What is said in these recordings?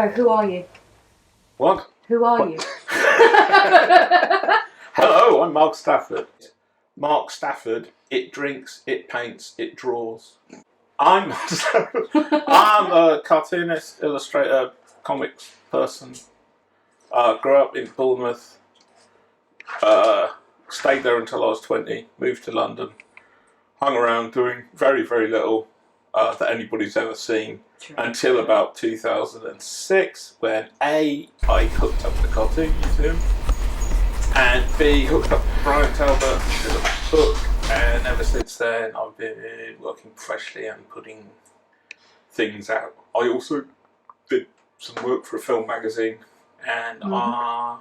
Go, who are you? What? Who are you? Hello, I'm Mark Stafford. Mark Stafford, it drinks, it paints, it draws. I'm a cartoonist, illustrator, comics person. Grew up in Bournemouth. Stayed there until I was 20. Moved to London. Hung around doing very, very little that anybody's ever seen until about 2006, when A, I hooked up the Cartoon Museum, and B, hooked up Brian Talbot to the book, and ever since then I've been working professionally and putting things out. I also did some work for a film magazine, and I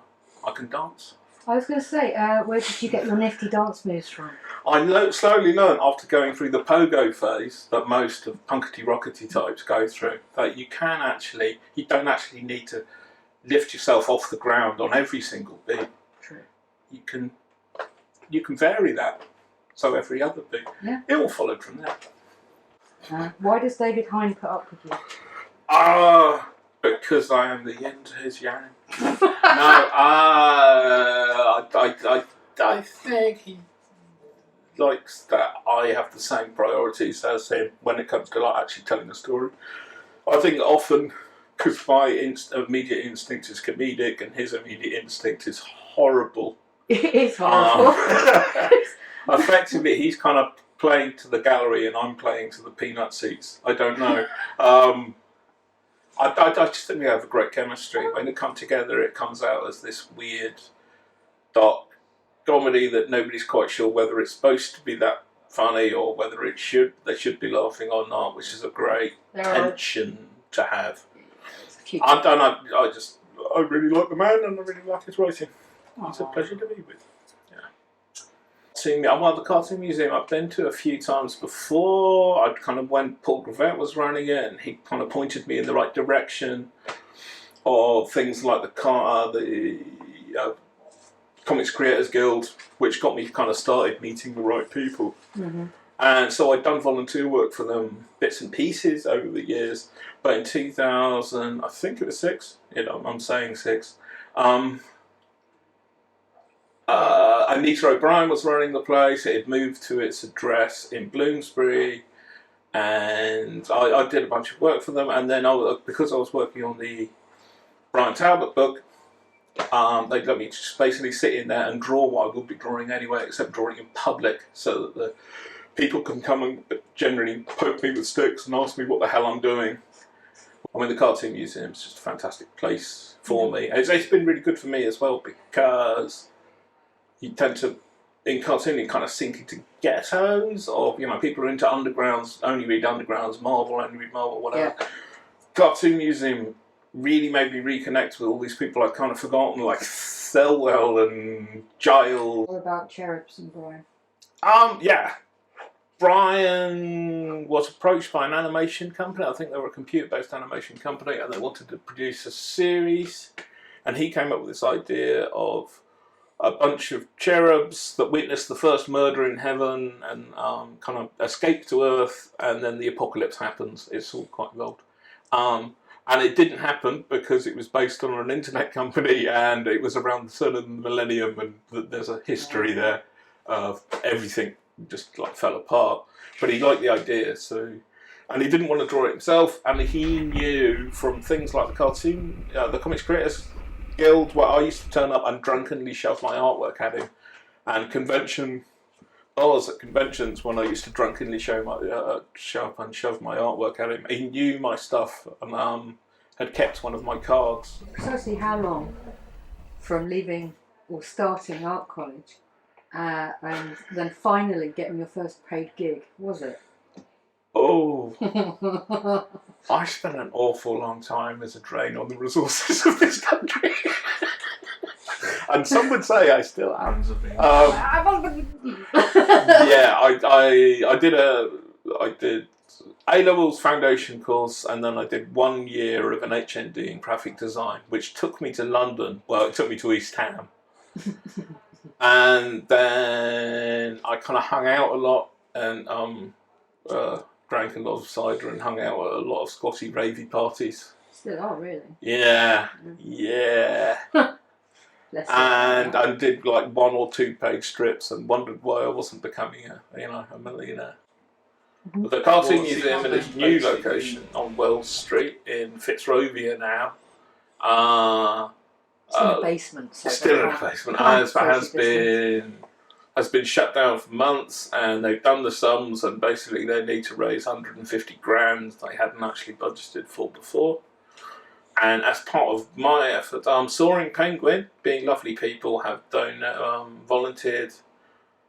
can dance. I was going to say, where did you get your nifty dance moves from? I slowly learned after going through the pogo phase that most of punkety rockety types go through, that you don't actually need to lift yourself off the ground on every single beat. True. You can vary that, so every other beat. Yeah. It all followed from there. Why does David Hine put up with you? Because I am the yin to his yang. No, I think he likes that I have the same priorities as him when it comes to actually telling a story. I think often, because my immediate instinct is comedic and his immediate instinct is horrible. It is horrible. Effectively, he's kind of playing to the gallery and I'm playing to the peanut seats. I don't know. I just think we have a great chemistry. When they come together, it comes out as this weird, dark comedy that nobody's quite sure whether it's supposed to be that funny or whether they should be laughing or not, which is a great tension to have. I really like the man and I really like his writing. It's a pleasure to be with. The Cartoon Museum I've been to a few times before. I'd kind of, when Paul Gravett was running it, and he kind of pointed me in the right direction of things like the Comics Creators Guild, which got me kind of started meeting the right people. Mm-hmm. And so I'd done volunteer work for them, bits and pieces over the years. But in 2000, I think it was 6. I'm saying 6. Anita O'Brien was running the place. It had moved to its address in Bloomsbury, and I did a bunch of work for them. And then because I was working on the Brian Talbot book, they let me just basically sit in there and draw what I would be drawing anyway, except drawing in public, so that the people can come and generally poke me with sticks and ask me what the hell I'm doing. The Cartoon Museum is just a fantastic place for me. It's been really good for me as well, because you tend to, in cartooning, kind of sink into ghettos of, people are into undergrounds, only read undergrounds, Marvel, only read Marvel, whatever. Yeah. Cartoon Museum really made me reconnect with all these people I've kind of forgotten, like Selwell and Giles. What about Cherubs and Brian? Yeah. Brian was approached by an animation company. I think they were a computer-based animation company, and they wanted to produce a series. And he came up with this idea of a bunch of cherubs that witnessed the first murder in heaven and kind of escape to Earth, and then the apocalypse happens. It's all quite involved. And it didn't happen because it was based on an internet company, and it was around the turn of the millennium, and there's a history there of everything just fell apart. But he liked the idea, and he didn't want to draw it himself, and he knew from things like the Comics Creators Guild, where I used to turn up and drunkenly shove my artwork at him, and conventions when I used to drunkenly shove my artwork at him. He knew my stuff and had kept one of my cards. Precisely how long from leaving or starting art college and then finally getting your first paid gig was it? Oh, I spent an awful long time as a drain on the resources of this country. And some would say I still am. Yeah, I did A-levels foundation course, and then I did 1 year of an HND in graphic design, which took me to London. Well, it took me to East Ham. And then I kind of hung out a lot and drank a lot of cider and hung out at a lot of Scotty ravey parties. Still are, really. Yeah, yeah. Less And I did like 1 or 2 page strips and wondered why I wasn't becoming a millionaire. But the Cartoon What's it Museum in its new location on Wells Street in Fitzrovia now. It's in a basement. So Still in a basement. Has been shut down for months, and they've done the sums, and basically they need to raise 150 grand they hadn't actually budgeted for before. And as part of my effort, Soaring Penguin, being lovely people, have volunteered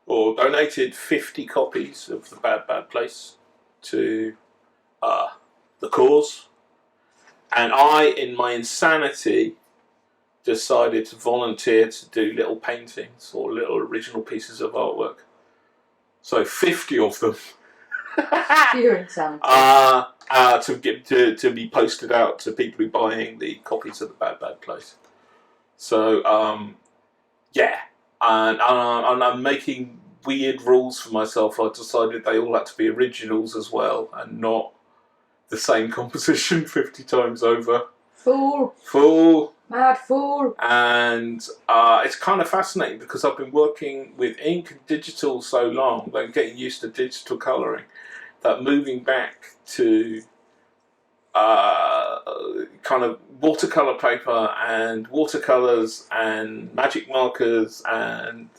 or donated 50 copies of The Bad Bad Place to the cause. And I, in my insanity, decided to volunteer to do little paintings or little original pieces of artwork. So 50 of them Pure insanity. to be posted out to people who are buying the copies of The Bad Bad Place. So yeah, and I'm making weird rules for myself. I decided they all had to be originals as well, and not the same composition 50 times over. Fool. Mad fool. And it's kind of fascinating because I've been working with ink and digital so long, I'm getting used to digital colouring, that moving back to kind of watercolour paper and watercolours and magic markers and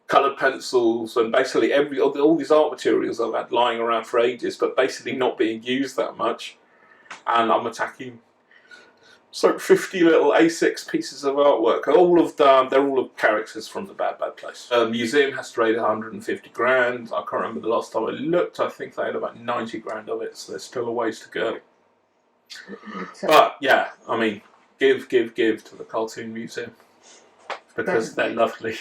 coloured pencils and basically all these art materials I've had lying around for ages but basically not being used that much, and I'm attacking 50 little A6 pieces of artwork. They're all of characters from The Bad Bad Place. The museum has to raise 150 grand. I can't remember the last time I looked. I think they had about 90 grand of it, so there's still a ways to go. But yeah, I mean, give to the Cartoon Museum because they're lovely.